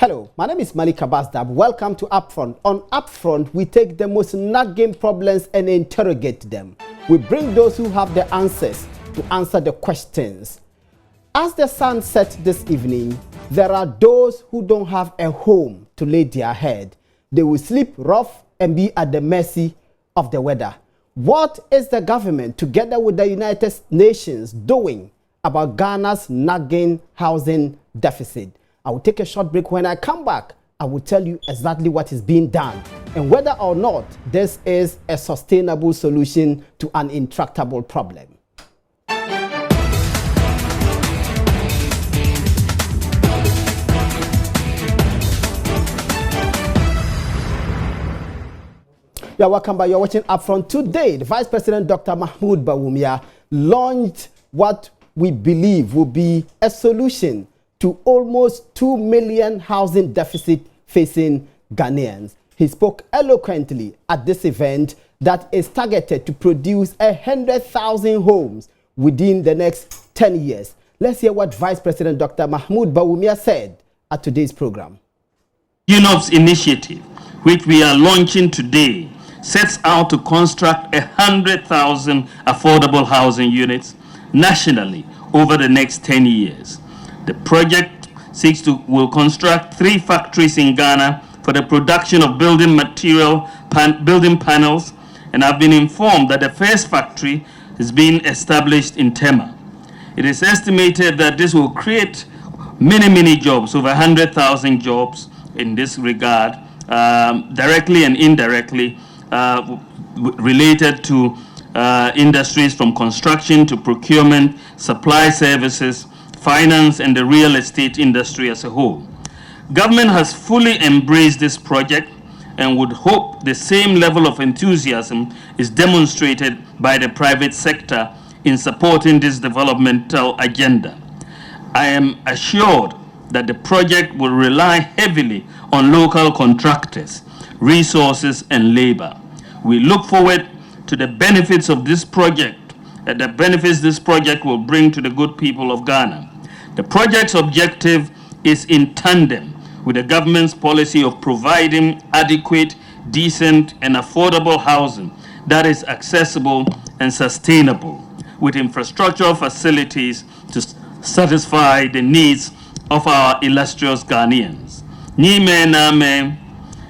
Hello, my name is Malika Basdab. Welcome to UPfornt. On UPfornt, we take the most nagging problems and interrogate them. We bring those who have the answers to answer the questions. As the sun sets this evening, there are those who don't have a home to lay their head. They will sleep rough and be at the mercy of the weather. What is the government, together with the United Nations, doing about Ghana's nagging housing deficit? I will take a short break. When I come back, I will tell you exactly what is being done and whether or not this is a sustainable solution to an intractable problem. Yeah, welcome back. You're watching UPfront. Today, the Vice President Dr. Mahmoud Bawumia launched what we believe will be a solution to almost 2 million housing deficit facing Ghanaians. He spoke eloquently at this event that is targeted to produce 100,000 homes within the next 10 years. Let's hear what Vice President Dr. Mahmoud Bawumia said at today's program. UNOPS initiative, which we are launching today, sets out to construct 100,000 affordable housing units nationally over the next 10 years. The project will construct 3 factories in Ghana for the production of building material, building panels, and I've been informed that the first factory is being established in Tema. It is estimated that this will create many jobs, over 100,000 jobs in this regard, directly and indirectly related to industries from construction to procurement, supply services, finance, and the real estate industry as a whole. Government has fully embraced this project and would hope the same level of enthusiasm is demonstrated by the private sector in supporting this developmental agenda. I am assured that the project will rely heavily on local contractors, resources, and labor. We look forward to the benefits of this project, the benefits this project will bring to the good people of Ghana. The project's objective is in tandem with the government's policy of providing adequate, decent, and affordable housing that is accessible and sustainable, with infrastructural facilities to satisfy the needs of our illustrious Ghanaians.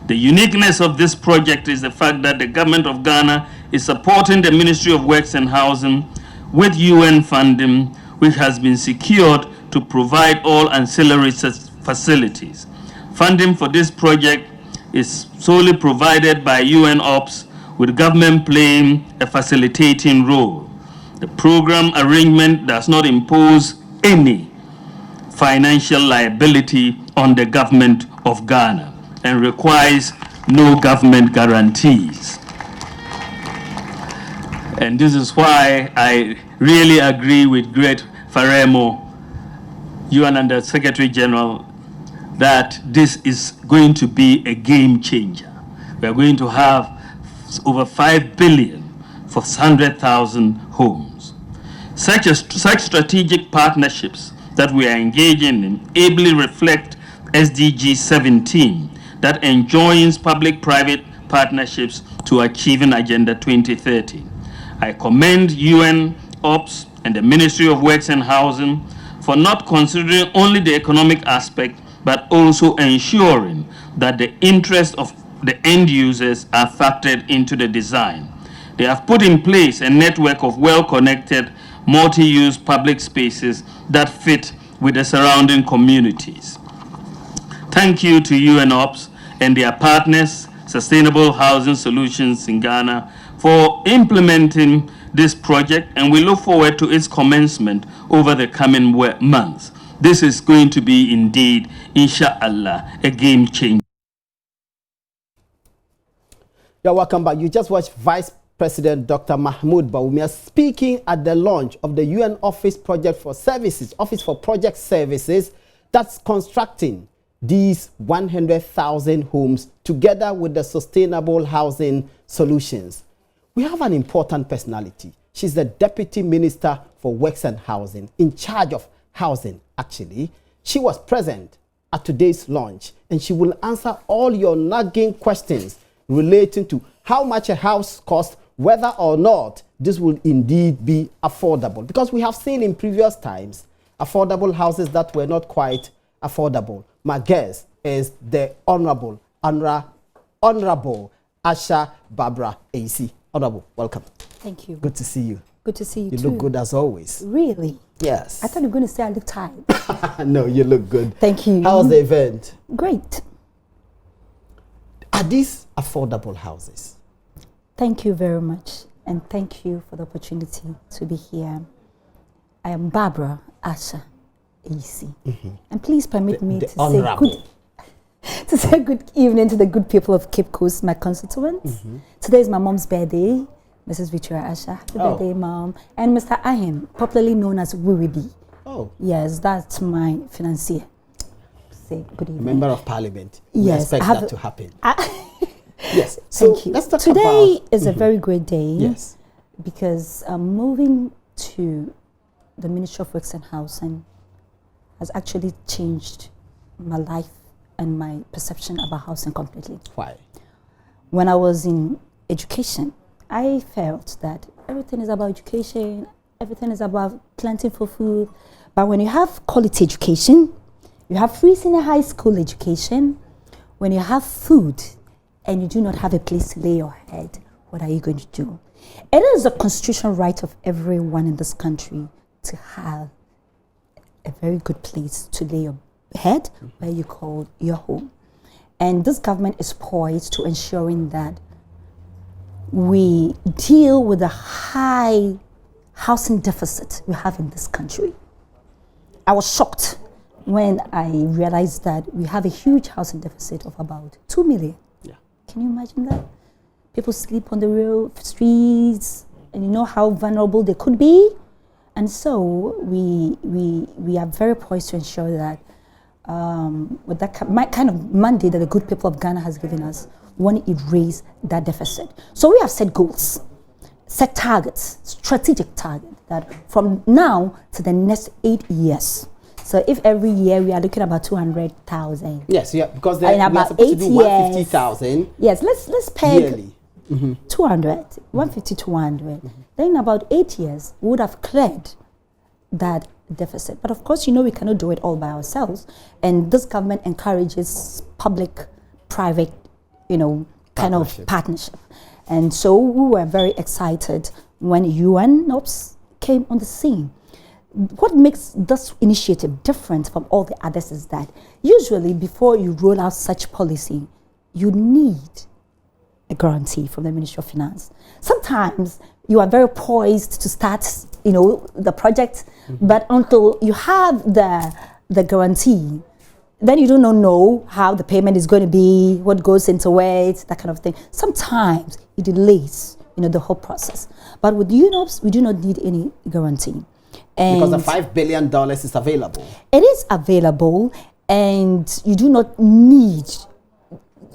The uniqueness of this project is the fact that the government of Ghana is supporting the Ministry of Works and Housing with UN funding, which has been secured to provide all ancillary facilities. Funding for this project is solely provided by UNOPS, with government playing a facilitating role. The program arrangement does not impose any financial liability on the government of Ghana and requires no government guarantees. And this is why I really agree with Great Faremo, UN Under Secretary General, that this is going to be a game changer. We are going to have over 5 billion for 100,000 homes. Such strategic partnerships that we are engaging in ably reflect SDG 17 that enjoins public-private partnerships to achieving Agenda 2030. I commend UNOPS and the Ministry of Works and Housing for not considering only the economic aspect, but also ensuring that the interests of the end users are factored into the design. They have put in place a network of well-connected, multi-use public spaces that fit with the surrounding communities. Thank you to UNOPS and their partners, Sustainable Housing Solutions in Ghana, for implementing this project, and we look forward to its commencement over the coming months. This is going to be indeed, inshallah, a game changer. You're welcome back. You just watched Vice President Dr. Mahmoud Bawumia speaking at the launch of the UN Office Project for Services, Office for Project Services, that's constructing these 100,000 homes together with the Sustainable Housing Solutions. We have an important personality. She's the Deputy Minister for Works and Housing, in charge of housing, actually. She was present at today's launch, and she will answer all your nagging questions relating to how much a house costs, whether or not this will indeed be affordable. Because we have seen in previous times affordable houses that were not quite affordable. My guest is the Honorable Asha Barbara AC. Honorable, welcome. Thank you. Good to see you. Good to see you too. You look good as always. Really? Yes. I thought you were going to say I look tired. No, you look good. Thank you. How was the event? Great. Are these affordable houses? Thank you very much. And thank you for the opportunity to be here. I am Barbara Asha AC. And please permit me to say good evening to the good people of Cape Coast, my constituents. Today is my mom's birthday, Mrs. Victoria Asha. Happy birthday, Mom. And Mr. Ahim, popularly known as Wiribi. Oh. Yes, that's my financier. Say good evening. Member of Parliament. Yes. We expect that to happen. Yes. So thank you. Let's talk Today is a very great day. Yes. Because moving to the Ministry of Works and Housing has actually changed my life and my perception about housing completely. Why? When I was in education, I felt that everything is about education, everything is about plentiful food. But when you have quality education, you have free senior high school education, when you have food and you do not have a place to lay your head, what are you going to do? It is a constitutional right of everyone in this country to have a very good place to lay your head, where you call your home. And this government is poised to ensuring that we deal with the high housing deficit we have in this country. I was shocked when I realized that we have a huge housing deficit of about 2 million. Yeah. Can you imagine that? People sleep on the road, streets, and you know how vulnerable they could be. And so we are very poised to ensure that with that kind of mandate that the good people of Ghana has given us, we want to erase that deficit. So we have set goals, set targets, strategic target that from now to the next 8 years. So if every year we are looking at about 200,000. Yes, yeah, because in about supposed 8 to do 150,000. Yes, let's peg yearly. 200, 150 to 200. Then in about 8 years, we would have cleared that deficit. But of course, you know, we cannot do it all by ourselves. And this government encourages public-private, kind of partnership. And so we were very excited when UNOPS came on the scene. What makes this initiative different from all the others is that usually before you roll out such policy, you need a guarantee from the Ministry of Finance. Sometimes you are very poised to start, the project, but until you have the guarantee, then you do not know how the payment is going to be, what goes into it, that kind of thing. Sometimes it delays, the whole process. But with UNOPS, we do not need any guarantee. And because the $5 billion is available. It is available, and you do not need,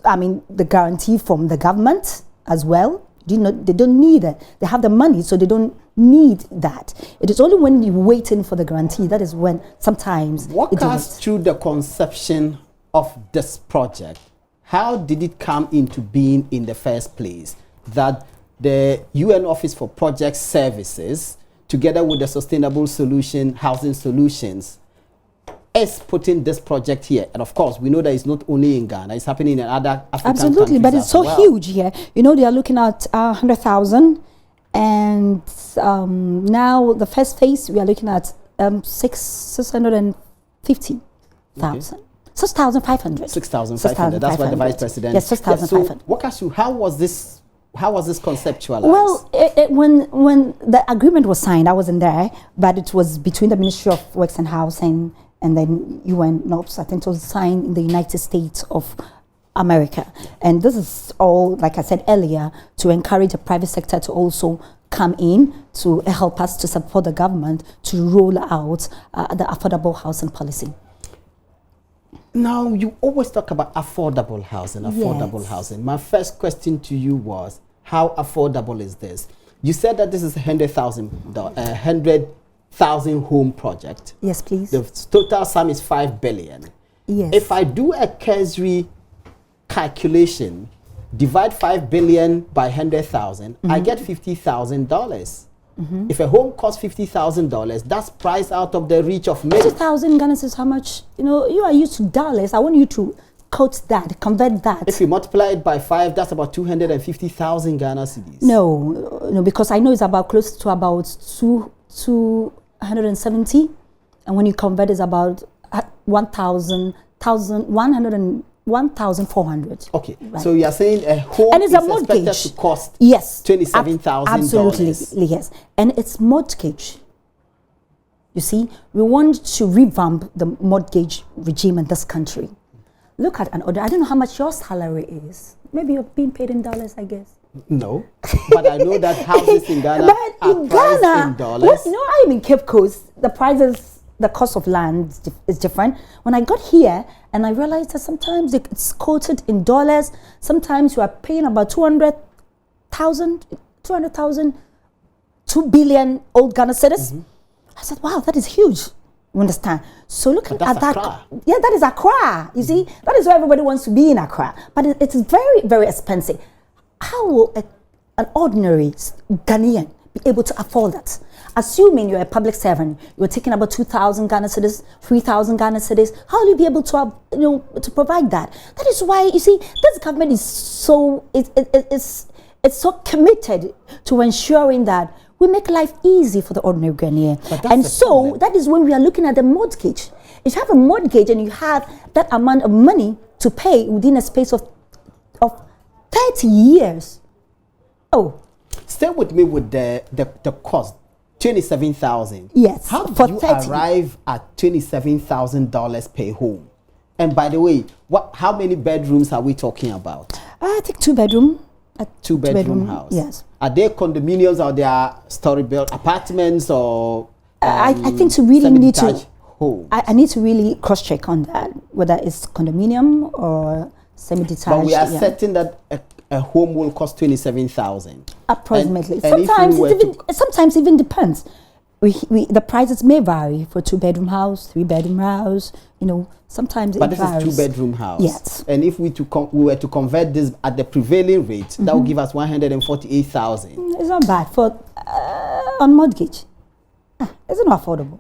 the guarantee from the government as well. They don't need it. They have the money, so they don't need that. It is only when you're waiting for the guarantee, that is when sometimes walk us through the conception of this project. How did it come into being in the first place? That the UN Office for Project Services, together with the Sustainable Solution Housing Solutions, is putting this project here. And of course, we know that it's not only in Ghana, it's happening in other African Absolutely, countries but it's so huge here. They are looking at 100,000. And now the first phase, we are looking at 650,000. 6,500. 6,500. That's what the Vice President. Yes, 6,500. So walk us through, how was this conceptualized? Well, when the agreement was signed, I wasn't there, but it was between the Ministry of Works and Housing and then UNOPS. I think it was signed in the United States of America. And this is all, like I said earlier, to encourage the private sector to also come in to help us to support the government to roll out the affordable housing policy. Now, you always talk about affordable housing, housing. My first question to you was, how affordable is this? You said that this is a 100,000 home project. Yes, please. The total sum is $5 billion. Yes. If I do a cursory calculation, divide 5 billion by 100,000, I get $50,000. If a home costs $50,000, that's priced out of the reach of many. 50,000 Ghana is how much? You know, you are used to dollars. I want you to quote that, convert that. If you multiply it by 5, that's about 250,000 Ghana cedis. No, because I know it's about close to about 270, and when you convert, it's about 1,400. Okay, right. so you are saying a home And it's is a mortgage. expected to cost Yes, $27,000. absolutely, yes, and it's mortgage. You see, we want to revamp the mortgage regime in this country. Look at an order. I don't know how much your salary is. Maybe you're being paid in dollars, I guess. No, but I know that houses in Ghana are priced in dollars. Well, you know, I'm in Cape Coast. The prices, the cost of land is different. When I got here, and I realized that sometimes it's quoted in dollars. Sometimes you are paying about 200,000, 2 billion old Ghana cedis. I said, wow, that is huge. You understand? So looking at that, yeah, that is Accra. You see, that is where everybody wants to be in Accra. But it is very, very expensive. How will an ordinary Ghanaian be able to afford that? Assuming you're a public servant, you're taking about 2,000 Ghana cedis, 3,000 Ghana cedis. How will you be able to, to provide that? That is why, you see, this government is so it's so committed to ensuring that we make life easy for the ordinary Ghanaian. And so that is when we are looking at the mortgage. If you have a mortgage and you have that amount of money to pay within a space of 30 years. Oh. Stay with me with the cost. 27,000. Yes. How do you arrive at $27,000 per home? And by the way, how many bedrooms are we talking about? I think 2-bedroom. A two-bedroom house. Yes. Are they condominiums or they are story-built apartments or? I think to really need to. Homes? I need to really cross-check on that, whether it's condominium or semi-detached. But we are certain that a home will cost 27,000. Approximately. And sometimes even depends. The prices may vary for 2-bedroom house, 3-bedroom house. Sometimes but it varies. This is 2-bedroom house. Yes. And if we were to convert this at the prevailing rate, that would give us 148,000. It's not bad for on mortgage. It's not affordable.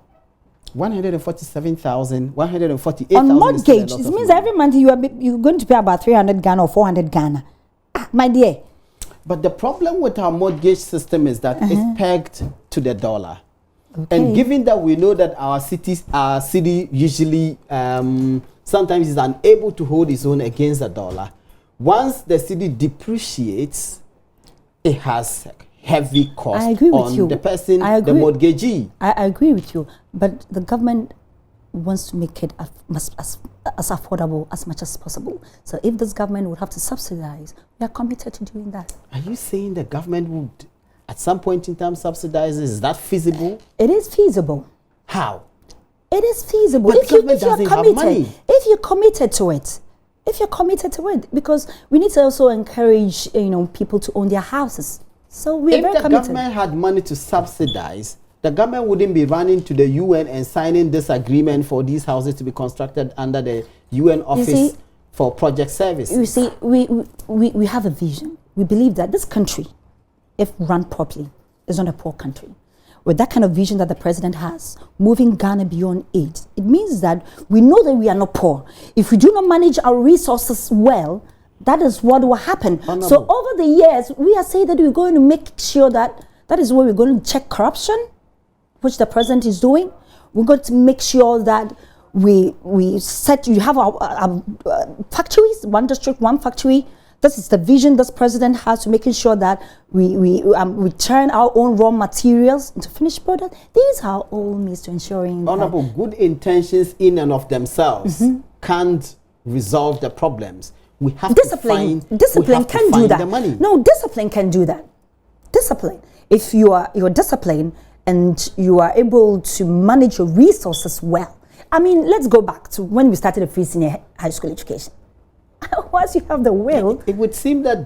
147,000, 148,000 on mortgage. It means every month you're going to pay about 300 Ghana or 400 Ghana. My dear. But the problem with our mortgage system is that it's pegged to the dollar. Okay. And given that we know that our city usually sometimes is unable to hold its own against the dollar, once the city depreciates, it has heavy cost on the person, the mortgagee. I agree with you, but the government wants to make it as affordable as much as possible. So if this government would have to subsidize, we are committed to doing that. Are you saying the government would at some point in time subsidize? Is that feasible? It is feasible. How? It is feasible. But government doesn't have money. If you're committed to it. Because we need to also encourage people to own their houses. So we are very committed. If the government had money to subsidize, the government wouldn't be running to the UN and signing this agreement for these houses to be constructed under the UN Office for Project Services. You see, we have a vision. We believe that this country, if run properly, is not a poor country. With that kind of vision that the president has, moving Ghana beyond aid, it means that we know that we are not poor. If we do not manage our resources well, that is what will happen. Honorable. So over the years, we are saying that we're going to make sure that is where we're going to check corruption, which the president is doing. We're going to make sure that you have our factories, one district, one factory. This is the vision this president has to making sure that we turn our own raw materials into finished product. These are all means to ensuring Honorable, good intentions in and of themselves can't resolve the problems. We have discipline can do that. No, discipline can do that. Discipline. If you're disciplined and you are able to manage your resources well. I mean, let's go back to when we started the free senior high school education. Once you have the will, it would seem that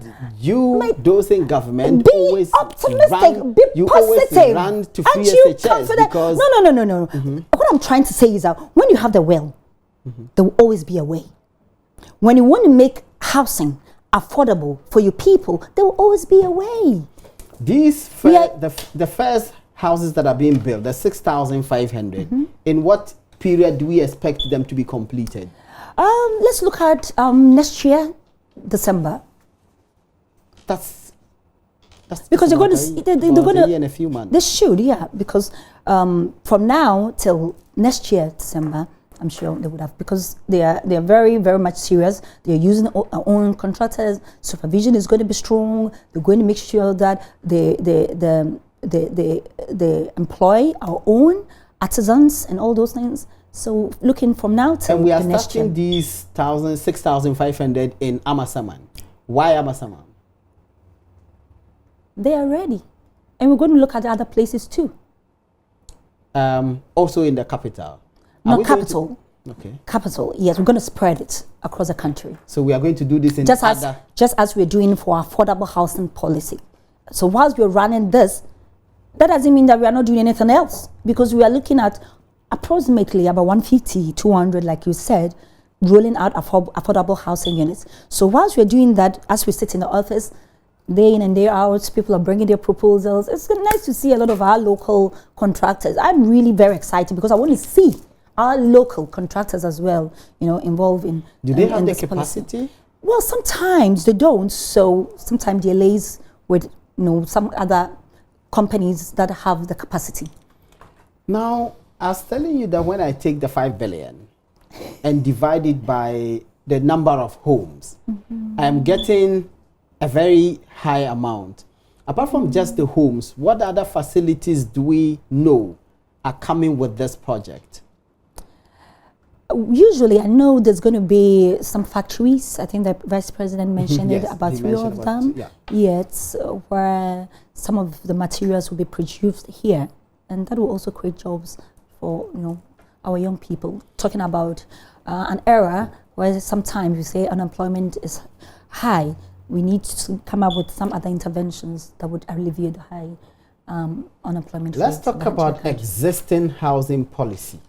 those in government be always optimistic, be positive, run to free SHS because no. What I'm trying to say is that when you have the will, There will always be a way. When you want to make housing affordable for your people, there will always be a way. These the first houses that are being built, the 6,500, in what period do we expect them to be completed? Let's look at next year, December. That's because they're going to in a few months. They should, yeah, because from now till next year, December, I'm sure they would have, because they are very, very much serious. They're using our own contractors. Supervision is going to be strong. They're going to make sure that they employ our own artisans and all those things. So looking from now till and we are the next starting year. these 6,500 in Amasaman. Why Amasaman? They are ready, and we're going to look at other places too. Also in the capital. Not capital. Okay. Capital. Yes, we're going to spread it across the country. So we are going to do this in just as we're doing for our affordable housing policy. So whilst we're running this, that doesn't mean that we are not doing anything else, because we are looking at approximately about 150, 200, like you said, rolling out affordable housing units. So whilst we're doing that, as we sit in the office, day in and day out, people are bringing their proposals. It's nice to see a lot of our local contractors. I'm really very excited because I want to see our local contractors as well, involved in. Do they have the capacity? Policy. Well, sometimes they don't. So sometimes they liaise with some other companies that have the capacity. Now, I was telling you that when I take the 5 billion and divide it by the number of homes, I'm getting a very high amount. Apart from just the homes, what other facilities do we know are coming with this project? Usually, I know there's going to be some factories. I think the Vice President mentioned yes, it, about 3 of them. Yeah. Yes, where some of the materials will be produced here. And that will also create jobs for, our young people. Talking about an era where sometimes we say unemployment is high. We need to come up with some other interventions that would alleviate the high unemployment rate. Let's talk about existing housing policy.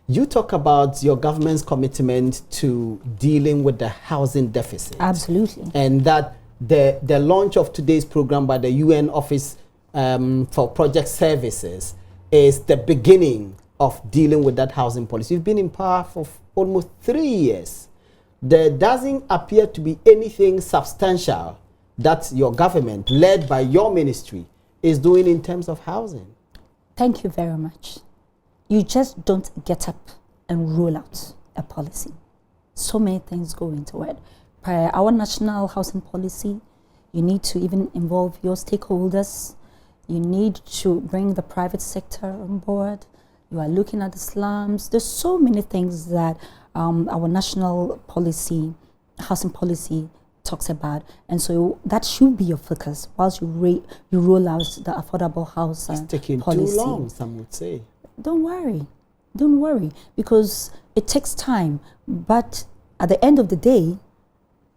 You talk about your government's commitment to dealing with the housing deficit. Absolutely. And that the launch of today's program by the UN Office for Project Services is the beginning of dealing with that housing policy. You've been in power for almost 3 years. There doesn't appear to be anything substantial that your government, led by your ministry, is doing in terms of housing. Thank you very much. You just don't get up and roll out a policy. So many things go into it. Per our national housing policy, you need to even involve your stakeholders. You need to bring the private sector on board. You are looking at the slums. There's so many things that our national policy, housing policy, talks about, and so that should be your focus whilst you roll out the affordable housing policy. It's taking too long, some would say. Don't worry, because it takes time. But at the end of the day,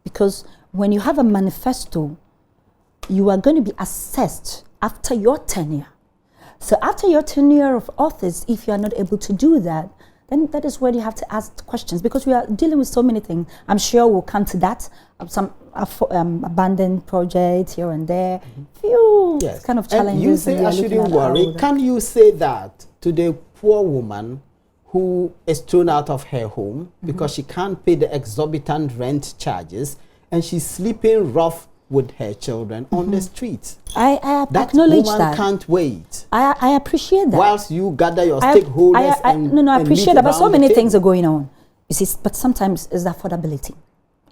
because when you have a manifesto, you are going to be assessed after your tenure. So after your tenure of office, if you are not able to do that, then that is where you have to ask questions, because we are dealing with so many things. I'm sure we'll come to that. Some abandoned projects here and there. Few kind of challenges. And you say I shouldn't worry. Can you say that to the poor woman who is thrown out of her home because she can't pay the exorbitant rent charges and she's sleeping rough with her children on the streets? I acknowledge that. That woman can't wait. I appreciate that. Whilst you gather your stakeholders I appreciate that, but so many things are going on. You see, but sometimes it's the affordability.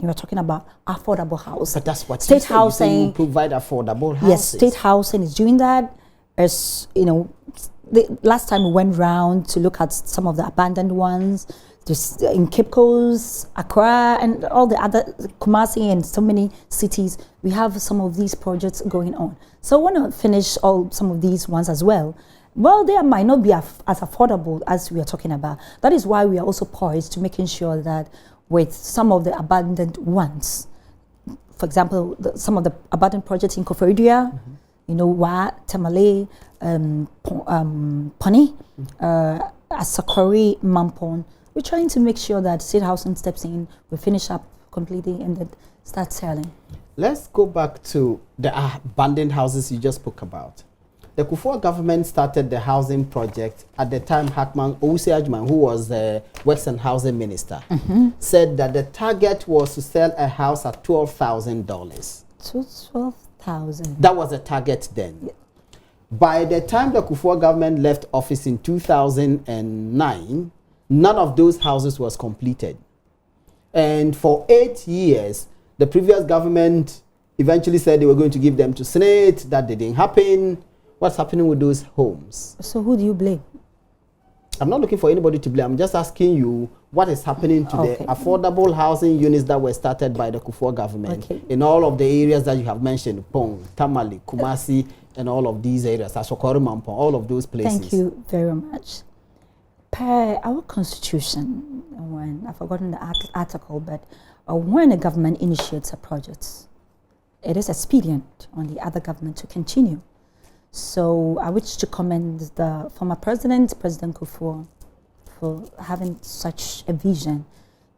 You are talking about affordable housing. But that's what state housing. You provide affordable houses. Yes, state housing is doing that. As the last time we went round to look at some of the abandoned ones, just in Cape Coast, Accra, and all the other, Kumasi, and so many cities, we have some of these projects going on. So I want to finish some of these ones as well. Well, they might not be as affordable as we are talking about. That is why we are also poised to making sure that with some of the abandoned ones, for example, some of the abandoned projects in Koforidua, Wa, Tamale, Pony, Asakori, Mampon, we're trying to make sure that state housing steps in, we finish up completely, and then start selling. Let's go back to the abandoned houses you just spoke about. The Kufuor government started the housing project at the time. Hackman Owusu-Adjumani, who was the Works and Housing Minister, said that the target was to sell a house at $12,000. $12,000. That was the target then. Yeah. By the time the Kufuor government left office in 2009, none of those houses was completed. And for 8 years, the previous government eventually said they were going to give them to Senate. That didn't happen. What's happening with those homes? So who do you blame? I'm not looking for anybody to blame. I'm just asking you what is happening to the affordable housing units that were started by the Kufuor government in all of the areas that you have mentioned, Pong, Tamale, Kumasi, and all of these areas, Asokoro Mampong, all of those places. Thank you very much. Per our constitution, when I've forgotten the article, but when a government initiates a project, it is expedient on the other government to continue. So I wish to commend the former president, President Kufuor, for having such a vision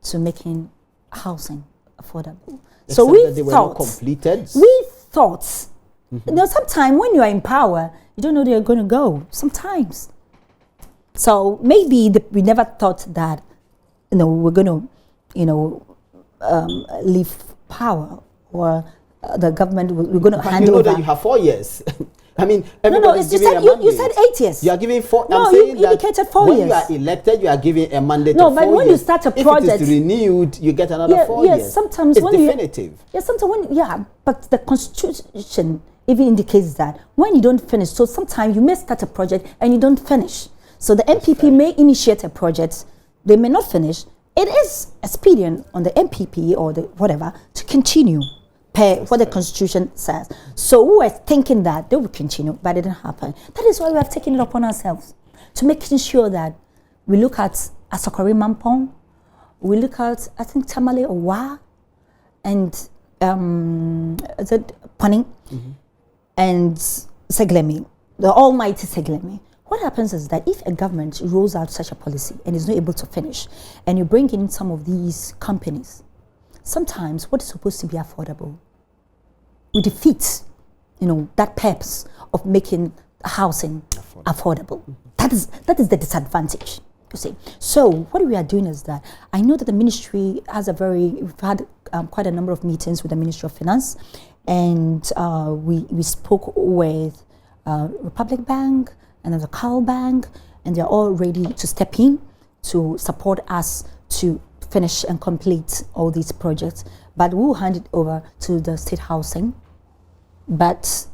to making housing affordable. Except so we that they were not completed. We thought, you know, sometimes when you are in power, you don't know they're going to go. Sometimes. So maybe we never thought that, you know, we're going to, you know, leave power, or the government we're going to hand over. You know that you have 4 years. I mean, no, you said 8 years. You are giving 4. No, I'm saying you indicated 4 years. When you are elected, you are giving a mandate no, of 4 years. No, but when you start a project, if it is renewed, you get another 4 years. Yes, sometimes it's when definitive. But the constitution even indicates that when you don't finish, so sometimes you may start a project and you don't finish. So the MPP may initiate a project, they may not finish. It is expedient on the MPP or the whatever to continue per what the constitution says. So we were thinking that they would continue, but it didn't happen. That is why we have taken it upon ourselves to making sure that we look at Asokoro Mampong, we look at, I think, Tamale Owa, and is it Paning, and Seglemi, the almighty Seglemi. What happens is that if a government rolls out such a policy and is not able to finish, and you bring in some of these companies, sometimes what is supposed to be affordable, we defeat, you know, that purpose of making housing affordable. That is the disadvantage, you see. So what we are doing is that I know that the ministry has we've had quite a number of meetings with the Ministry of Finance, and we spoke with Republic Bank and the Carl Bank, and they're all ready to step in to support us to finish and complete all these projects. But we'll hand it over to the state housing, but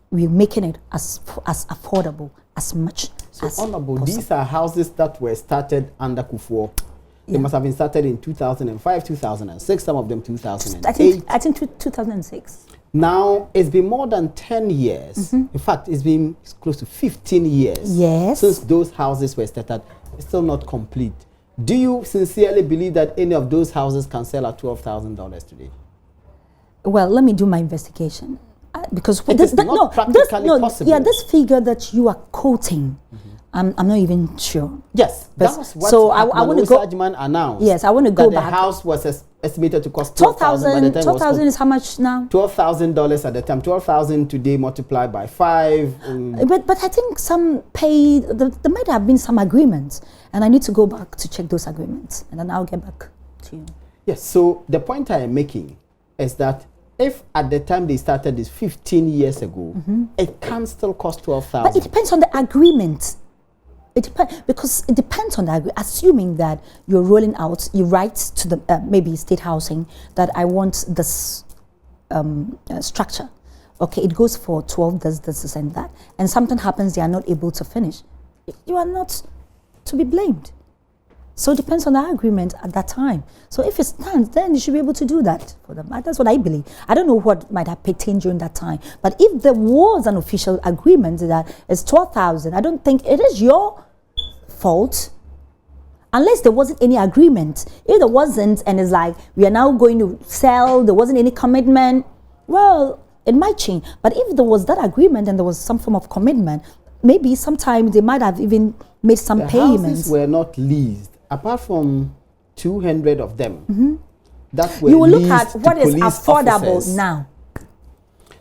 we're making it as affordable as much as Honorable, possible. these are houses that were started under Kufuor. They must have been started in 2005, 2006, some of them 2008. I think 2006. Now, it's been more than 10 years. In fact, it's been close to 15 years since those houses were started. It's still not complete. Do you sincerely believe that any of those houses can sell at $12,000 today? Well, let me do my investigation. Because it is not practically possible. Yeah, this figure that you are quoting, I'm not even sure. Yes, that's what I want to go. Announced. Yes, I want to go back. The house was estimated to cost $12,000. $12,000 is how much now? $12,000 at the time. $12,000 today multiplied by 5. But I think some paid. There might have been some agreements, and I need to go back to check those agreements, and then I'll get back to you. Yes. So the point I am making is that if at the time they started this 15 years ago, it can still cost $12,000. But it depends on the agreement. Because it depends on the agreement. Assuming that you're rolling out, you write to the maybe state housing that I want this structure. Okay, it goes for 12 this and that, and something happens, they are not able to finish. You are not to be blamed. So it depends on the agreement at that time. So if it stands, then you should be able to do that for them. That's what I believe. I don't know what might have pertained during that time. But if there was an official agreement that it's 12,000, I don't think it is your fault. Unless there wasn't any agreement. If there wasn't, and it's like, we are now going to sell, there wasn't any commitment, well, it might change. But if there was that agreement and there was some form of commitment, maybe sometimes they might have even made some payments. The houses were not leased apart from 200 of them, that were You will look leased at to what is police affordable officers. now.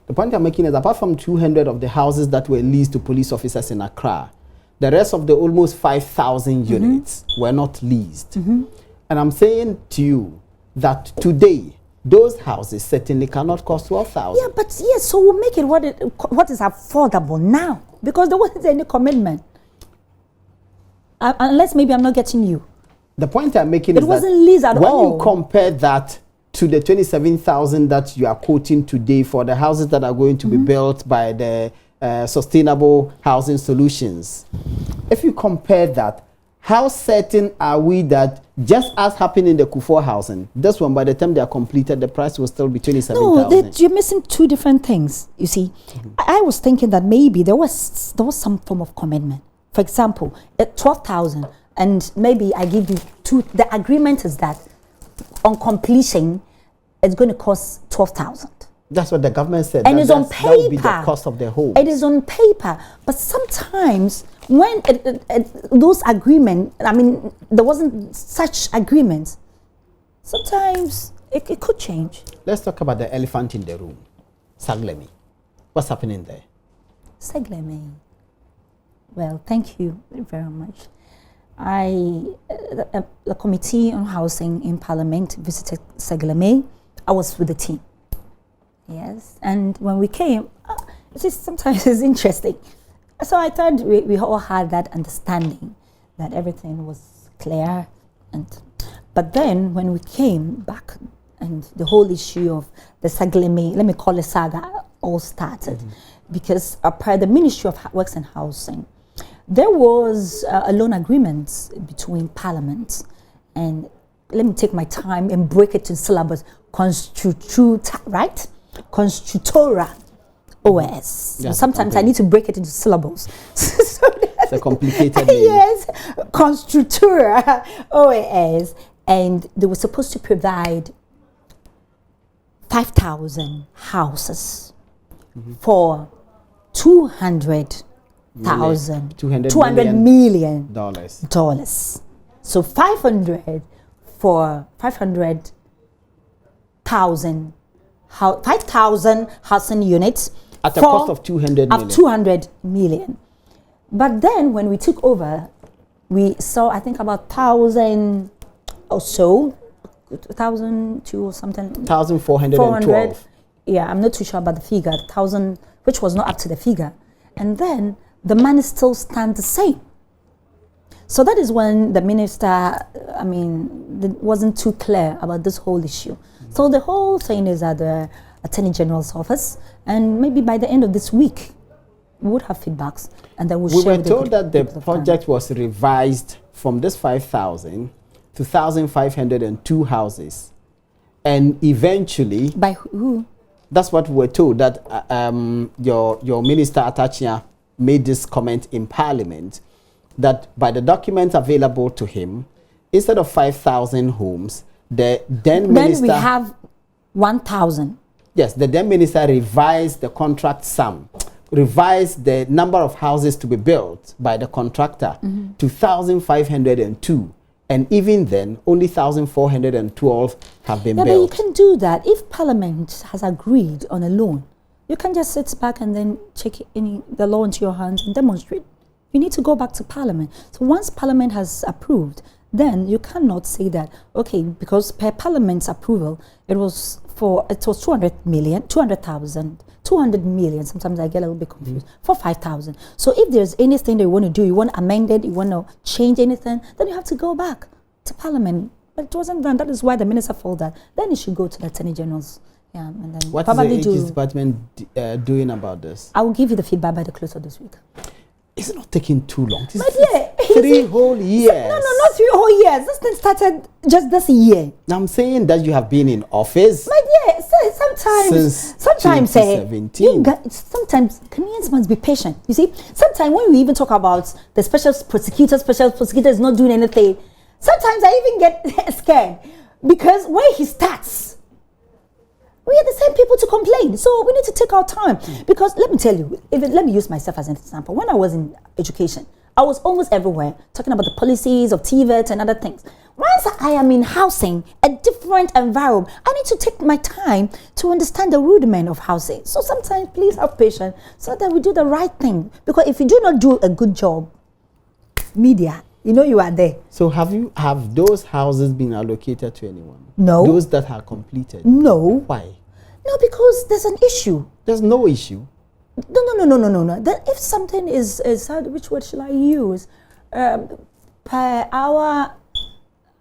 The point I'm making is, apart from 200 of the houses that were leased to police officers in Accra, the rest of the almost 5,000 units were not leased. And I'm saying to you that today, those houses certainly cannot cost 12,000. Yeah, but yes, so we'll make it what is affordable now, because there wasn't any commitment. Unless maybe I'm not getting you. The point I'm making is wasn't that leased at when all. you compare that to the 27,000 that you are quoting today for the houses that are going to be built by the Sustainable Housing Solutions, if you compare that, how certain are we that just as happened in the Kufuor housing, this one, by the time they are completed, the price will still be 27,000? No, you're missing two different things. You see, I was thinking that maybe there was some form of commitment. For example, at 12,000, and maybe I give you two. The agreement is that on completion, it's going to cost 12,000. That's what the government said. And it's on paper. That will be the cost of the home. It is on paper. But sometimes when those agreements, I mean, there wasn't such agreements, sometimes it could change. Let's talk about the elephant in the room. Saglemi. What's happening there? Saglemi. Well, thank you very much. The Committee on Housing in Parliament visited Saglemi. I was with the team. Yes, and when we came, sometimes it's interesting. So I thought we all had that understanding that everything was clear. But then when we came back and the whole issue of the Saglemi, let me call it saga, all started. Because per the Ministry of Works and Housing, there was a loan agreement between Parliament and, let me take my time and break it to syllabus, right? Constitutora OS. Yeah, sometimes okay. I need to break it into syllables. It's a complicated name. Yes, Constitutora OS. And they were supposed to provide 5,000 houses for 200,000. $200 million. So 500 for 500,000 5,000 housing units at a cost of 200 million. Of 200 million. But then when we took over, we saw, I think, about 1,000 or so, 1,002 or something. 1,412. Yeah, I'm not too sure about the figure, 1,000, which was not up to the figure. And then the money still stands the same. So that is when the minister, wasn't too clear about this whole issue. So the whole thing is at the Attorney General's office, and maybe by the end of this week, we would have feedbacks, and then we'll share. We were told that the project was revised from this 5,000 to 1,502 houses, and eventually, by who? That's what we were told, that your minister Atachia made this comment in Parliament, that by the documents available to him, instead of 5,000 homes, the then minister... Then we have 1,000. Yes, the then minister revised the contract sum, revised the number of houses to be built by the contractor to 1,502. And even then, only 1,412 have been built. But you can do that. If Parliament has agreed on a loan, you can just sit back and then take the law into your hands and demonstrate. You need to go back to Parliament. So once Parliament has approved, then you cannot say that, okay, because per Parliament's approval, it was 200 million, 200,000, 200 million. Sometimes I get a little bit confused, for 5,000. So if there's anything that you want to do, you want to amend it, you want to change anything, then you have to go back to Parliament. But it wasn't done. That is why the minister felt that. Then you should go to the Attorney General's. Yeah, and then what is the Aegis department doing about this? I will give you the feedback by the close of this week. It's not taking too long. But yeah, 3 whole years. No, not 3 whole years. This thing started just this year. I'm saying that you have been in office. But yeah, sometimes 2017. Sometimes Kenyans must be patient. You see, sometimes when we even talk about the special prosecutor is not doing anything, sometimes I even get scared because when he starts, we are the same people to complain. So we need to take our time. Because let me tell you, let me use myself as an example. When I was in education, I was almost everywhere talking about the policies of TVET and other things. Once I am in housing, a different environment, I need to take my time to understand the rudiment of housing. So sometimes please have patience so that we do the right thing. Because if you do not do a good job, media, you know you are there. So have those houses been allocated to anyone? No. Those that are completed? No. Why? No, because there's an issue. There's no issue. No. That if something is which word shall I use? Per our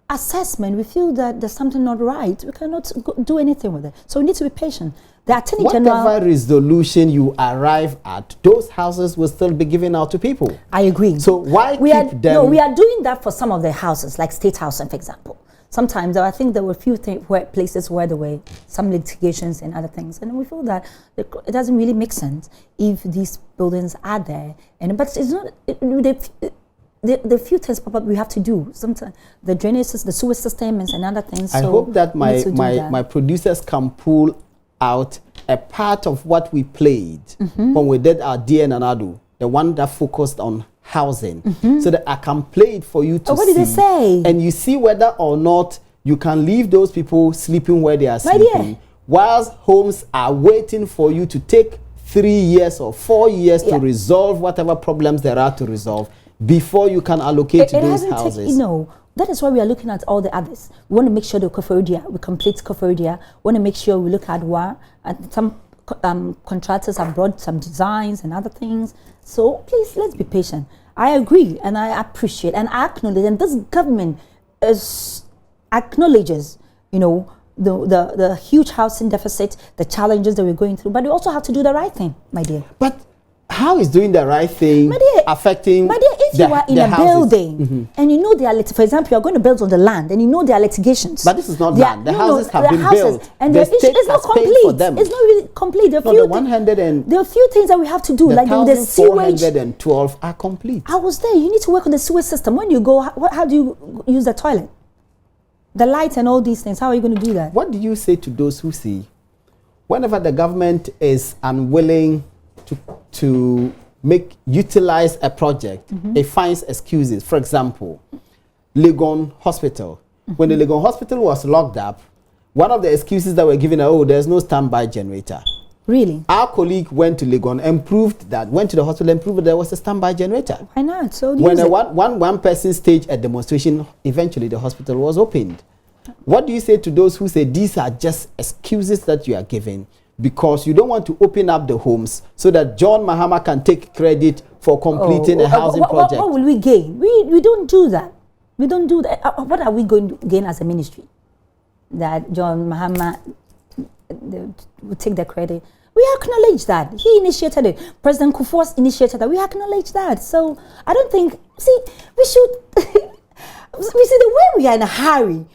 assessment, we feel that there's something not right. We cannot do anything with it. So we need to be patient. The Attorney General, whatever resolution you arrive at, those houses will still be given out to people. I agree. So why we keep them? No, we are doing that for some of the houses, like State Housing, for example. Sometimes I think there were a few places where there were some litigations and other things, and we feel that it doesn't really make sense if these buildings are there. But it's not. The few things probably we have to do. Sometimes the drainage, the sewer systems, and other things. I hope that my producers can pull out a part of what we played when we did our Dear Nanadu, the one that focused on housing, so that I can play it for you to see. What did they say? And you see whether or not you can leave those people sleeping where they are sleeping, whilst homes are waiting for you to take 3 years or 4 years to resolve whatever problems there are to resolve before you can allocate those houses. That is why we are looking at all the others. We want to make sure we complete Koforidua. We want to make sure we look at WA. And some contractors have brought some designs and other things. So please, let's be patient. I agree and I appreciate and I acknowledge, and this government acknowledges, the huge housing deficit, the challenges that we're going through. But we also have to do the right thing, my dear. But how is doing the right thing affecting if you are in a building and you know there are, for example, you are going to build on the land and you know there are litigations. But this is not land. The houses have been built. And the state is not complete. For them. It's not really complete. There are a few things that we have to do, like the sewage. 1,412 are complete. I was there. You need to work on the sewage system. When you go, how do you use the toilet? The lights and all these things. How are you going to do that? What do you say to those who see, whenever the government is unwilling to utilize a project, it finds excuses? For example, Legon Hospital. When the Legon Hospital was locked up, one of the excuses that were given, there's no standby generator. Really? Our colleague went to Legon and went to the hospital and proved that there was a standby generator. Why not? So when one person staged a demonstration, eventually the hospital was opened. What do you say to those who say these are just excuses that you are giving because you don't want to open up the homes so that John Mahama can take credit for completing a housing project? What will we gain? We don't do that. We don't do that. What are we going to gain as a ministry? That John Mahama will take the credit. We acknowledge that. He initiated it. President Kufuor initiated that. We acknowledge that. So I don't think, we should, we see the way we are in a hurry.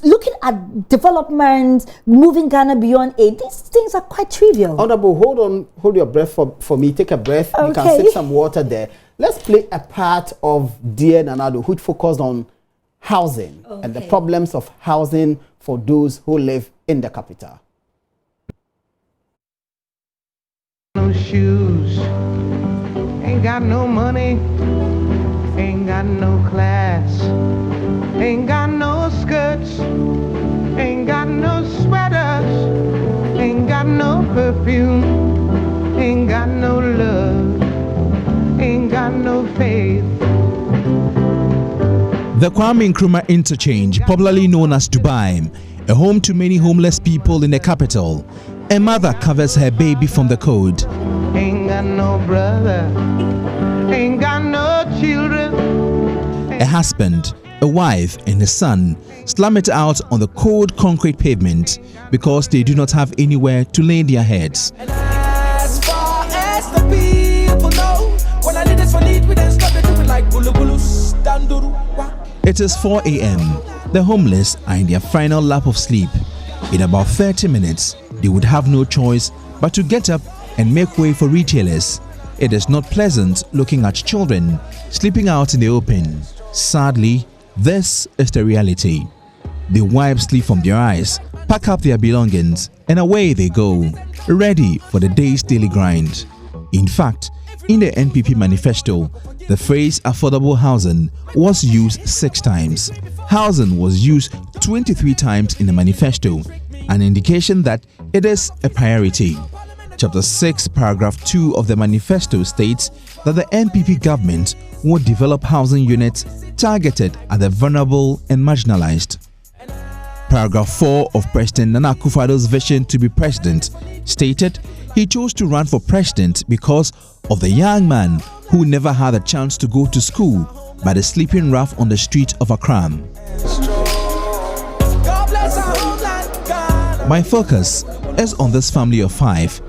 Looking at development, moving Ghana beyond aid, these things are quite trivial. Honorable, hold your breath for me. Take a breath. Okay. You can sip some water there. Let's play a part of Dear Nanado, which focused on housing and the problems of housing for those who live in the capital. No shoes, ain't got no money, ain't got no class, ain't got no skirts, ain't got no sweaters, ain't got no perfume, ain't got no love, ain't got no faith. The Kwame Nkrumah Interchange, popularly known as Dubai, a home to many homeless people in the capital. A mother covers her baby from the cold. Ain't got no brother, ain't got no children. A husband, a wife, and a son slam it out on the cold concrete pavement because they do not have anywhere to lay their heads. And as far as the people know, when I need this for need, we then stop it doing like bulu bulu standuru. It is 4 a.m. The homeless are in their final lap of sleep. In about 30 minutes, they would have no choice but to get up and make way for retailers. It is not pleasant looking at children sleeping out in the open. Sadly, this is the reality. They wipe sleep from their eyes, pack up their belongings, and away they go, ready for the day's daily grind. In fact, In the NPP manifesto, the phrase affordable housing was used 6 times. Housing was used 23 times in the manifesto, an indication that it is a priority. Chapter 6, paragraph 2 of the manifesto states that the NPP government will develop housing units targeted at the vulnerable and marginalized. Paragraph 4 of President Nana Akufo-Addo's vision to be president stated he chose to run for president because of the young man who never had a chance to go to school by the sleeping rough on the street of Accra. My focus is on this family of 5.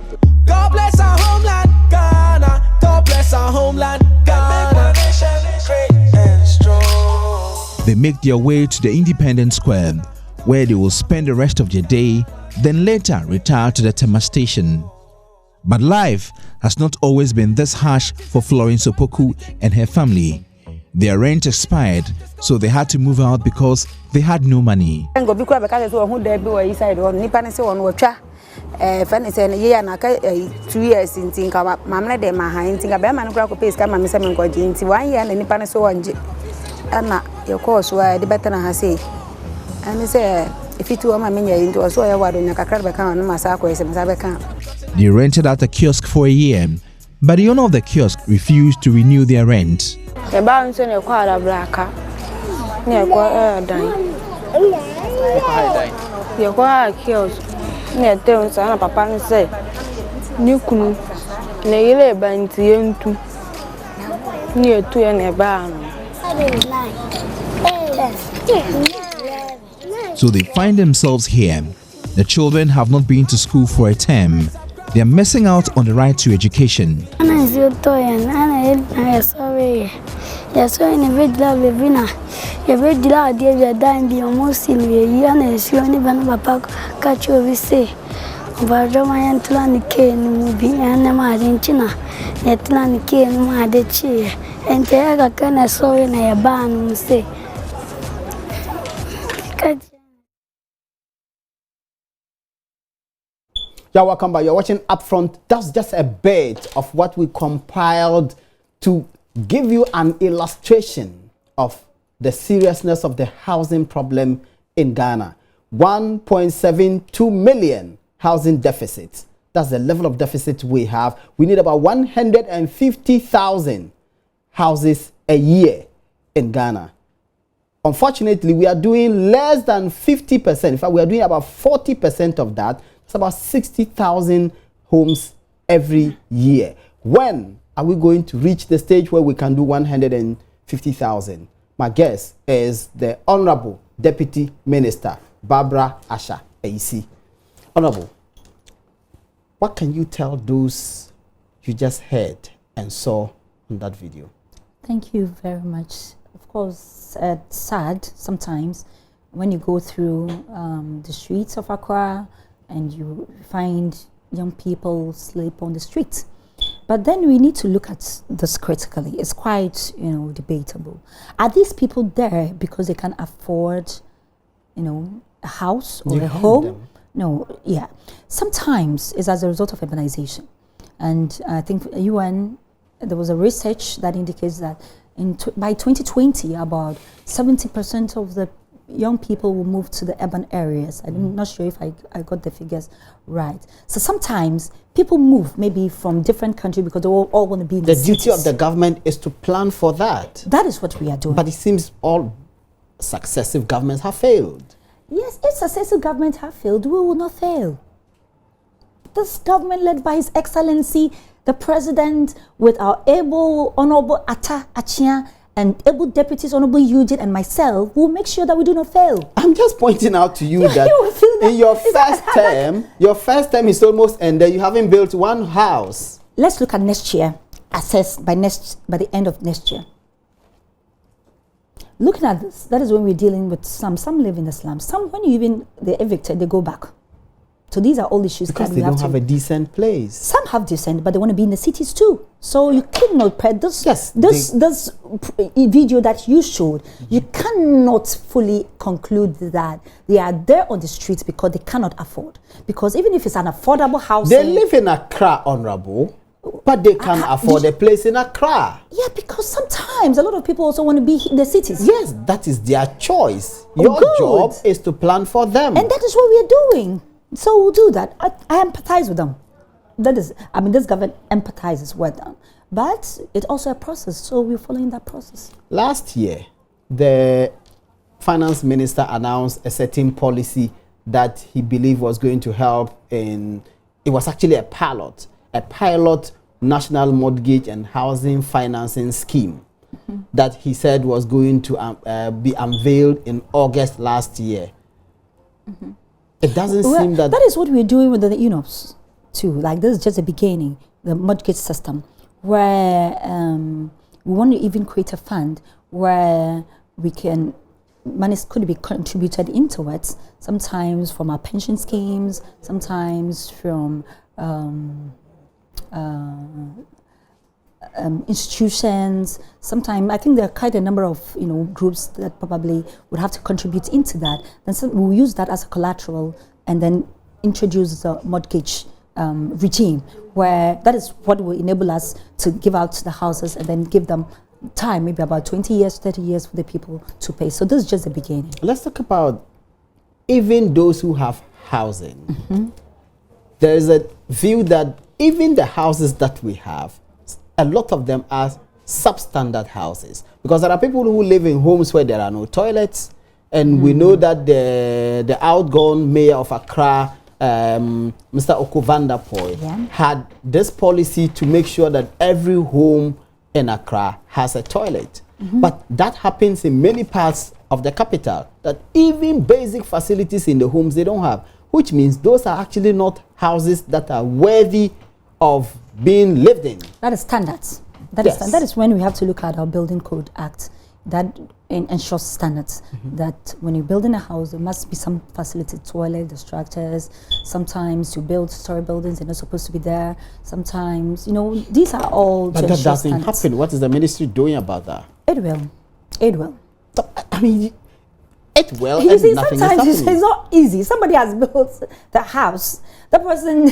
God bless our homeland, Ghana. God bless our homeland, Ghana. They make their way to the Independence Square, where they will spend the rest of their day, then later retire to the Tema station. But life has not always been this harsh for Florence Opoku and her family. Their rent expired, so they had to move out because they had no money. Friend say year na ka 2 years ntinka mamna de ma han ntinka be man kura ko pay ska mamisa men ko nti 1 year na nipa ne so wanje ana your course wa de better ha say and say if it wa ma menya into so ya wado nya kakra be kan na masa ko ese masa be kan. They rented out a kiosk for a year, but the owner of the kiosk refused to renew their rent. E ba nso ne ko ala braka ne ko dan ye ko ha kiosk ne te sana papa ne say ni kunu ne yele banti yentu ni etu ya ne ba no. So they find themselves here. The children have not been to school for a term. They are missing out on the right to education. Yeah, welcome back. You're watching Upfront. That's just a bit of what we compiled to give you an illustration of the seriousness of the housing problem in Ghana. 1.72 million housing deficit. That's the level of deficit we have. We need about 150,000 houses a year in Ghana. Unfortunately, we are doing less than 50%. In fact, we are doing about 40% of that. It's about 60,000 homes every year. When are we going to reach the stage where we can do 150,000? My guess is the Honorable Deputy Minister, Barbara Asha AC. Honorable, what can you tell those you just heard and saw on that video? Thank you very much. Of course, it's sad sometimes when you go through the streets of Accra and you find young people sleep on the streets. But then we need to look at this critically. It's quite, debatable. Are these people there because they can afford, a house or a home? Them. No, yeah. Sometimes it's as a result of urbanization. And I think UN, there was a research that indicates that by 2020, about 70% of the young people will move to the urban areas. I'm not sure if I got the figures right. So sometimes people move maybe from different countries because they all want to be in the cities. Duty of the government is to plan for that. That is what we are doing. But it seems all successive governments have failed. Yes, if successive governments have failed, we will not fail. This government led by His Excellency, the President, with our able, Honorable Atta Achia, and able deputies, Honorable Eugene and myself, will make sure that we do not fail. I'm just pointing out to you that in your first term is almost ended. You haven't built one house. Let's look at next year. Assess by the end of next year. Looking at this, that is when we're dealing with some live in the slums. Some, when they're evicted, they go back. So these are all issues because they don't have a decent place. Some have decent, but they want to be in the cities too. So you cannot this video that you showed, you cannot fully conclude that they are there on the streets because they cannot afford. Because even if it's an affordable house, they live in Accra, Honorable. But they can afford a place in Accra. Yeah, because sometimes a lot of people also want to be in the cities. Yes, that is their choice. Your job is to plan for them. And that is what we are doing. So we'll do that. I empathize with them. That is, I mean, this government empathizes with them. But it's also a process, so we're following that process. Last year, the finance minister announced a certain policy that he believed was going to help in, it was actually a pilot national mortgage and housing financing scheme that he said was going to be unveiled in August last year. It doesn't seem that... That is what we're doing with the UNOPS too. Like, this is just the beginning, the mortgage system, where we want to even create a fund where we can, money could be contributed into it, sometimes from our pension schemes, sometimes from institutions. Sometimes I think there are quite a number of groups that probably would have to contribute into that. Then we'll use that as a collateral and then introduce the mortgage regime, where that is what will enable us to give out the houses and then give them time, maybe about 20 years, 30 years for the people to pay. So this is just the beginning. Let's talk about even those who have housing. There is a view that even the houses that we have, a lot of them are substandard houses, because there are people who live in homes where there are no toilets, and we know that the outgone mayor of Accra, Mr. Okovandapoy, had this policy to make sure that every home in Accra has a toilet. But that happens in many parts of the capital, that even basic facilities in the homes they don't have, which means those are actually not houses that are worthy of being lived in. That is standards. That is when we have to look at our Building Code Act that ensures standards. That when you're building a house, there must be some facility, toilet, the structures. Sometimes you build story buildings, they're not supposed to be there. Sometimes, these are all. But that doesn't happen. What is the ministry doing about that? It will. It will. I mean, it will. You see, nothing sometimes is it's not easy. Somebody has built the house. The person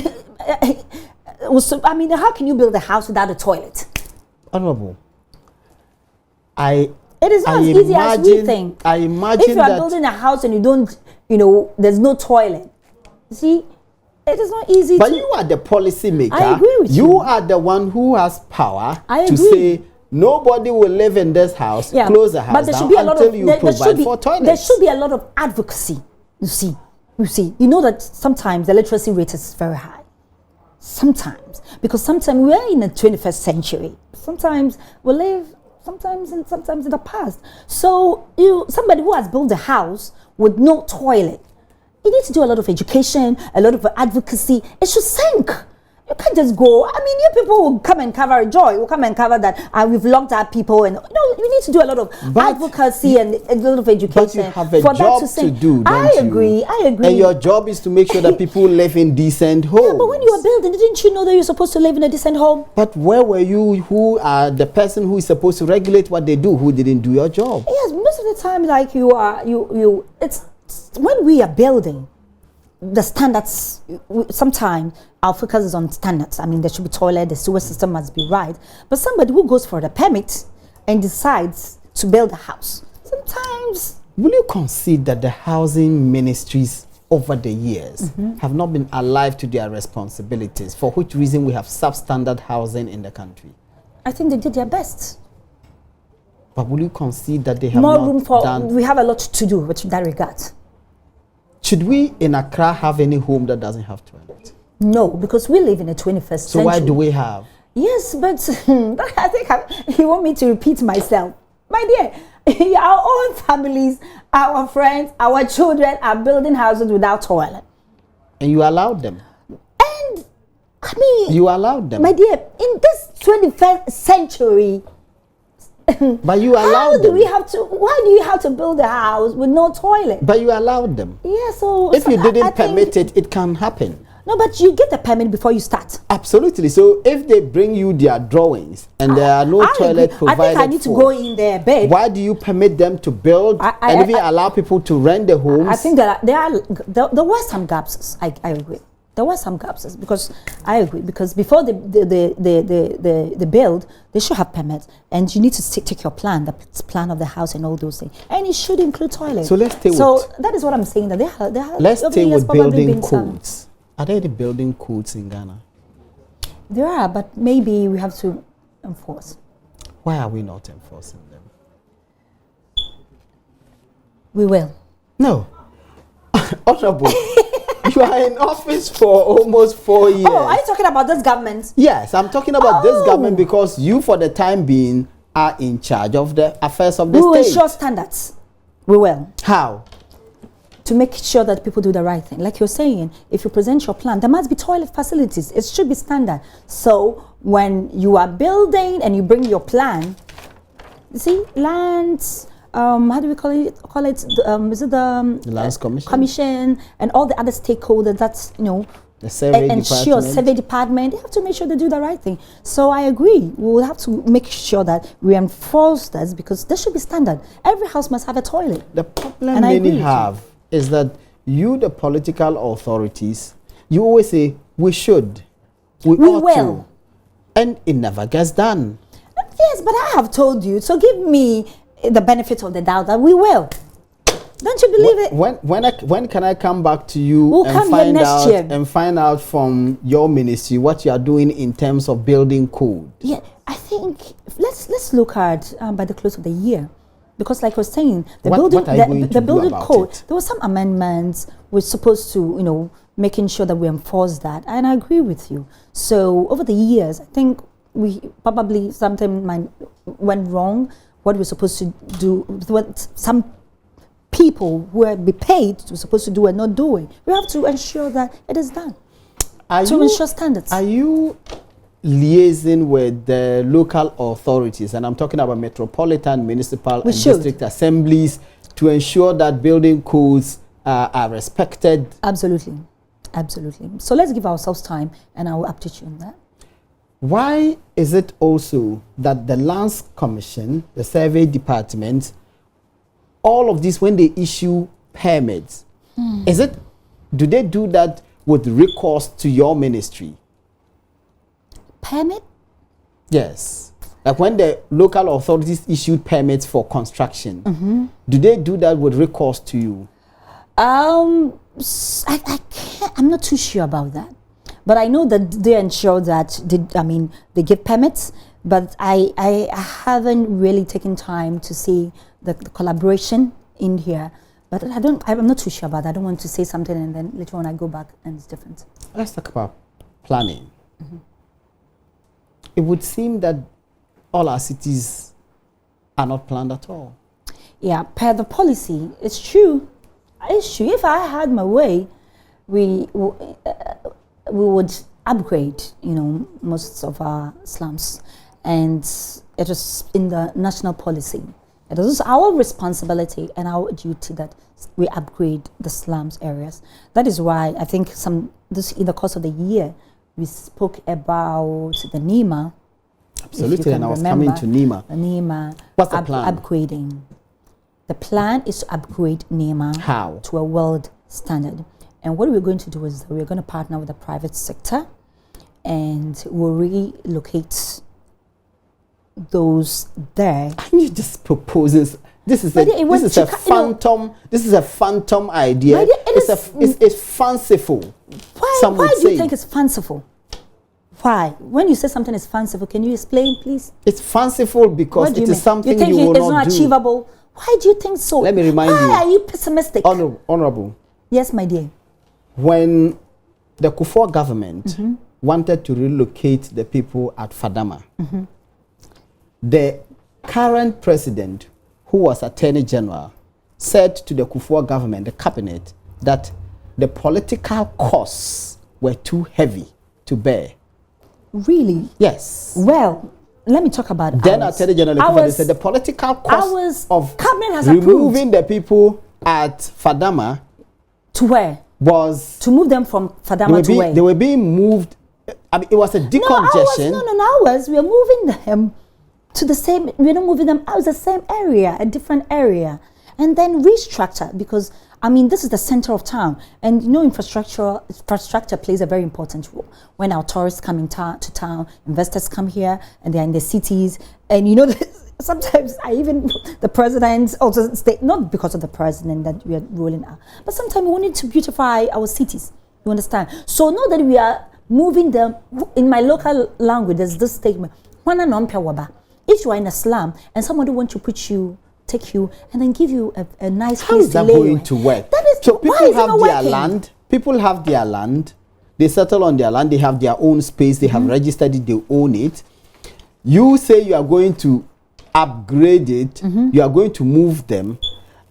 how can you build a house without a toilet? Honorable, it is not as easy as we think. I imagine if you are building a house and you don't, there's no toilet. See, it is not easy. But you are the policy maker. I agree with you. You are the one who has power to say nobody will live in this house. Close the house but there should be a lot until of, you provide for toilets. There should be a lot of advocacy. You see, that sometimes the literacy rate is very high. Sometimes, because sometimes we are in the 21st century. Sometimes we live, sometimes in the past. So somebody who has built a house with no toilet, you need to do a lot of education, a lot of advocacy. It should sink. You can't just go. I mean, you people will come and cover Joy, will come and cover that. We've locked up people, and you need to do a lot of advocacy and a lot of education. But you have a job to do. I agree. And your job is to make sure that people live in decent homes. Yeah, but when you were building, didn't you know that you're supposed to live in a decent home? But where were you? Who are the person who is supposed to regulate what they do? Who didn't do your job? Yes, most of the time, like it's when we are building. The standards, sometimes our focus is on standards. I mean, there should be toilet, the sewer system must be right. But somebody who goes for the permit and decides to build a house, sometimes... Will you concede that the housing ministries over the years have not been alive to their responsibilities, for which reason we have substandard housing in the country? I think they did their best. But will you concede that they have more not room for done... We have a lot to do with that regard. Should we in Accra have any home that doesn't have toilet? No, because we live in the 21st century. So why do we have? Yes, but I think you want me to repeat myself. My dear, our own families, our friends, our children are building houses without toilet. And you allowed them? And, I mean... You allowed them? My dear, in this 21st century... But you allowed them. Why do you have to build a house with no toilet? But you allowed them. Yeah, so... If you didn't permit it, it can happen. No, but you get the permit before you start. Absolutely. So if they bring you their drawings and there are no toilet provided, I think I need to go in their bed. Why do you permit them to build and even allow people to rent the homes? I think that there were some gaps. I agree. There were some gaps because I agree, because before the build, they should have permits, and you need to take your plan, the plan of the house and all those things, and it should include toilets. So let's stay that is what I'm saying, that they have let's stay with building codes. Are there any building codes in Ghana? There are, but maybe we have to enforce. Why are we not enforcing them? We will. No. Honorable, you are in office for almost 4 years. Oh, are you talking about this government? Yes, I'm talking about this government because you, for the time being, are in charge of the affairs of the state. We will ensure standards. We will. How? To make sure that people do the right thing. Like you're saying, if you present your plan, there must be toilet facilities. It should be standard. So when you are building and you bring your plan, you see, lands, how do we call it? Is it the Lands Commission? Commission and all the other stakeholders? That's the survey department. Survey department. They have to make sure they do the right thing. So I agree. We will have to make sure that we enforce this because there should be standard. Every house must have a toilet. The problem many have is that you, the political authorities, you always say we should, we ought will, to, and it never gets done. Yes, but I have told you. So give me the benefit of the doubt that we will. Don't you believe it? When can I come back to you we'll and find out from your ministry what you are doing in terms of building code? Yeah, I think let's look at by the close of the year, because like I was saying, the building code, there were some amendments. We're supposed to making sure that we enforce that, and I agree with you. So over the years, I think we probably something went wrong. What we're supposed to do, what some people who are be paid were supposed to do and not doing. We have to ensure that it is done to ensure standards. Are you liaising with the local authorities, and I'm talking about metropolitan, municipal, and district assemblies, to ensure that building codes are respected? Absolutely. Absolutely. So let's give ourselves time, and I will update you on that. Why is it also that the Lands Commission, the survey department, all of this, when they issue permits, do they do that with recourse to your ministry? Permit? Yes. Like when the local authorities issue permits for construction, do they do that with recourse to you? I can't, I'm not too sure about that. But I know that they ensure that they give permits, but I haven't really taken time to see the collaboration in here. But I'm not too sure about that. I don't want to say something and then later on I go back and it's different. Let's talk about planning. It would seem that all our cities are not planned at all. Yeah, per the policy, it's true. It's true. If I had my way, we would upgrade, most of our slums, and it is in the national policy. It is our responsibility and our duty that we upgrade the slums areas. That is why I think in the course of the year we spoke about the NEMA. Absolutely, and I was coming to NEMA. The NEMA. What's the plan? Upgrading. The plan is to upgrade NEMA. How? To a world standard. And what we're going to do is that we're going to partner with the private sector, and we'll relocate those there. And you just proposes. This is a phantom idea. It's fanciful. Why do you think it's fanciful? Why? When you say something is fanciful, can you explain, please? It's fanciful because it is something you will not do. It's not achievable. Why do you think so? Let me remind you. Why are you pessimistic? Honorable. Yes, my dear. When the Kufuor government wanted to relocate the people at Fadama, the current president, who was Attorney General, said to the Kufuor government, the cabinet, that the political costs were too heavy to bear. Really? Yes. Well, let me talk about then Attorney General said the political cost of removing the people at Fadama to where? Was to move them from Fadama to where? They were being moved. It was a decongestion. We are moving them to the same. We're not moving them out of the same area, a different area, and then restructure, because I mean, this is the center of town, and you know, infrastructure plays a very important role. When our tourists come to town, investors come here, and they're in the cities, and you know, sometimes the president also stay, not because of the president that we are rolling out, but sometimes we wanted to beautify our cities. You understand? So now that we are moving them, in my local language, there's this statement: if you are in a slum and somebody wants to take you and then give you a nice place. How is that going to work? So people have their land. People have their land. They settle on their land. They have their own space. They have registered it. They own it. You say you are going to upgrade it. You are going to move them.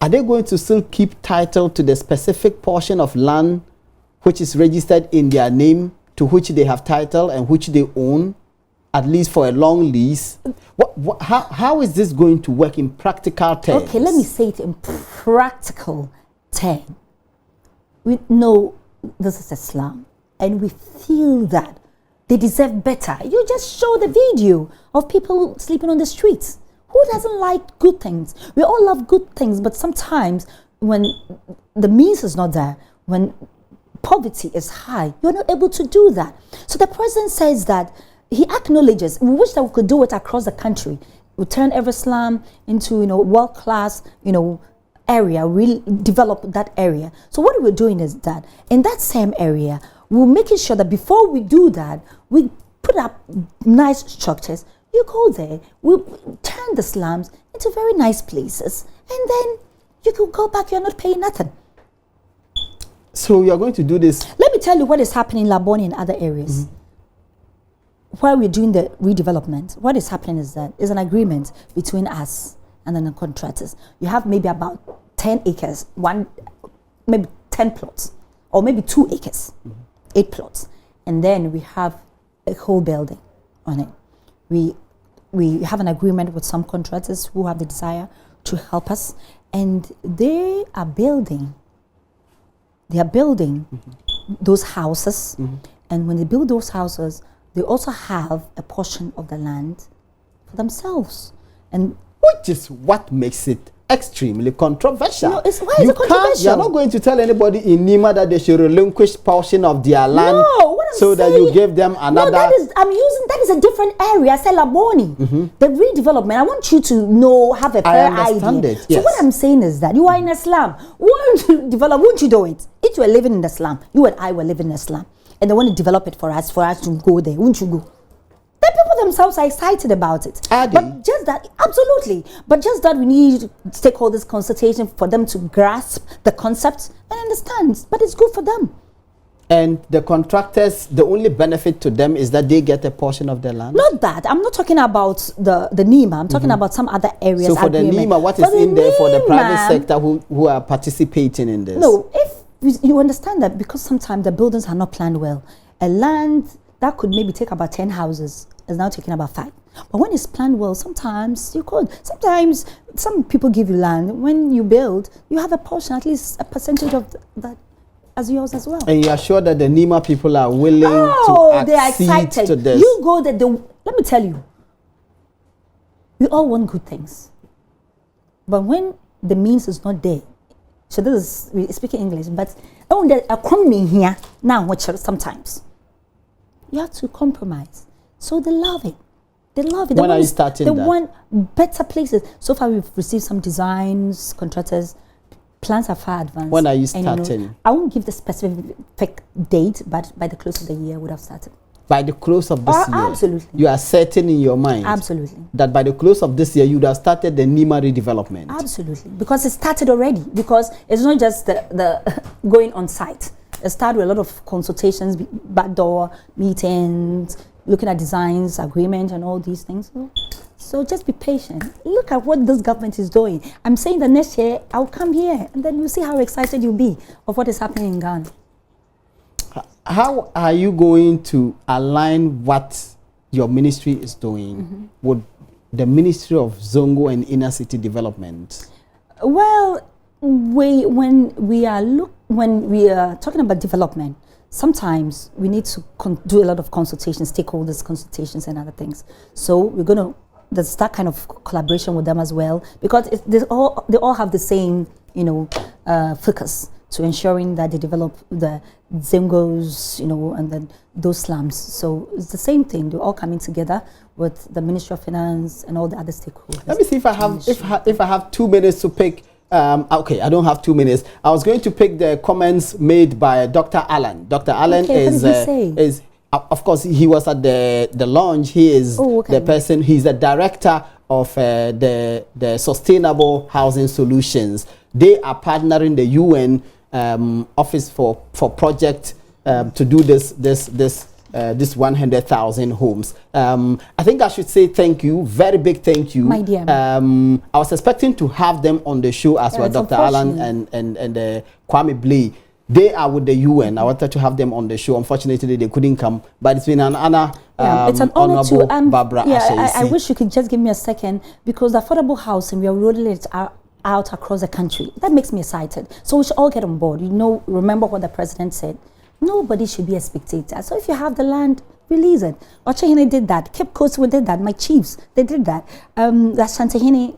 Are they going to still keep title to the specific portion of land which is registered in their name, to which they have title and which they own, at least for a long lease? How is this going to work in practical terms? Okay, let me say it in practical terms. We know this is a slum, and we feel that they deserve better. You just show the video of people sleeping on the streets. Who doesn't like good things? We all love good things, but sometimes when the means is not there, when poverty is high, you're not able to do that. So the president says that he acknowledges, we wish that we could do it across the country. We turn every slum into, world-class, area, really develop that area. So what we're doing is that in that same area, we're making sure that before we do that, we put up nice structures. You go there, we turn the slums into very nice places, and then you can go back, you're not paying nothing. So you're going to do this? Let me tell you what is happening in Labone and other areas. While we're doing the redevelopment, what is happening is that there's an agreement between us and then the contractors. You have maybe about 10 acres, maybe 10 plots, or maybe 2 acres, 8 plots. And then we have a whole building on it. We have an agreement with some contractors who have the desire to help us, and they are building those houses. And when they build those houses, they also have a portion of the land for themselves. And which is what makes it extremely controversial. No, why is it controversial? You're not going to tell anybody in Nima that they should relinquish portion of their land saying, that you give them another. No, that is a different area. I said Labone. The redevelopment, I want you to have a fair idea. Yes. So what I'm saying is that you are in a slum. Won't you develop? Won't you do it? If you are living in the slum, you and I were living in a slum, and they want to develop it for us to go there, won't you go? The people themselves are excited about it. But just that, absolutely. But just that we need stakeholders consultation for them to grasp the concept and understand. But it's good for them. And the contractors, the only benefit to them is that they get a portion of their land? Not that. I'm not talking about the NEMA. I'm talking about some other areas. So for the NEMA, what is in there for the private sector who are participating in this? No, if you understand that, because sometimes the buildings are not planned well, a land that could maybe take about 10 houses is now taking about 5. But when it's planned well, sometimes you could. Sometimes some people give you land. When you build, you have a portion, at least a percentage of that as yours as well. And you are sure that the NEMA people are willing to accede to this? You go there. Let me tell you, we all want good things. But when the means is not there, so this is, we're speaking English, but when there are coming here, now sometimes, you have to compromise. So they love it. They love it. When are you starting that? They want better places. So far, we've received some designs, contractors. Plans are far advanced. When are you starting? I won't give the specific date, but by the close of the year, we would have started. By the close of this year? Absolutely. You are certain in your mind? Absolutely. That by the close of this year, you would have started the NEMA redevelopment? Absolutely. Because it started already. Because it's not just the going on site. It started with a lot of consultations, backdoor meetings, looking at designs, agreement, and all these things. So just be patient. Look at what this government is doing. I'm saying that next year, I'll come here, and then you'll see how excited you'll be of what is happening in Ghana. How are you going to align what your ministry is doing with the Ministry of Zongo and Inner City Development? Well, when we are talking about development, sometimes we need to do a lot of consultations, stakeholders consultations and other things. So there's that kind of collaboration with them as well, because they all have the same focus to ensuring that they develop the Zengos, and then those slums. So it's the same thing. They're all coming together with the Ministry of Finance and all the other stakeholders. Let me see if I have 2 minutes to pick. Okay, I don't have 2 minutes. I was going to pick the comments made by Dr. Allen. Dr. Allen is of course, he was at the launch. He is the person. He's the director of the Sustainable Housing Solutions. They are partnering the UN Office for project to do this 100,000 homes. I think I should say thank you, very big thank you. My dear. I was expecting to have them on the show as well, Dr. Allen and Kwame Blee. They are with the UN. I wanted to have them on the show. Unfortunately, they couldn't come. But it's been an honor. It's an honor to Barbara. I wish you could just give me a second, because the affordable housing, we are rolling it out across the country. That makes me excited. So we should all get on board. Remember what the president said. Nobody should be a spectator. So if you have the land, release it. Ochehene did that. Cape Coast, we did that. My chiefs, they did that. Santehene,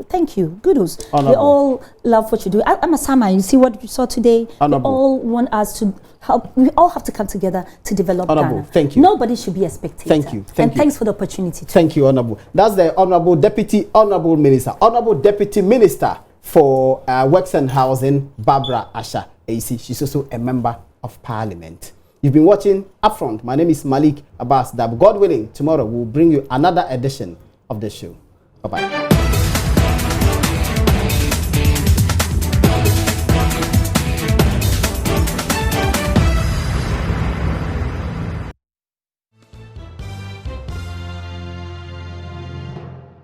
thank you. Kudos. We all love what you do. Amasaman, you see what you saw today? We all want us to help. We all have to come together to develop Ghana. Thank you. Nobody should be a spectator. Thank you. Thanks for the opportunity. Thank you, Honorable. That's the Honorable Deputy Minister for Works and Housing, Barbara Asha AC. She's also a member of Parliament. You've been watching Upfront. My name is Malik Abbas Dab. God willing, tomorrow we'll bring you another edition of the show. Bye-bye.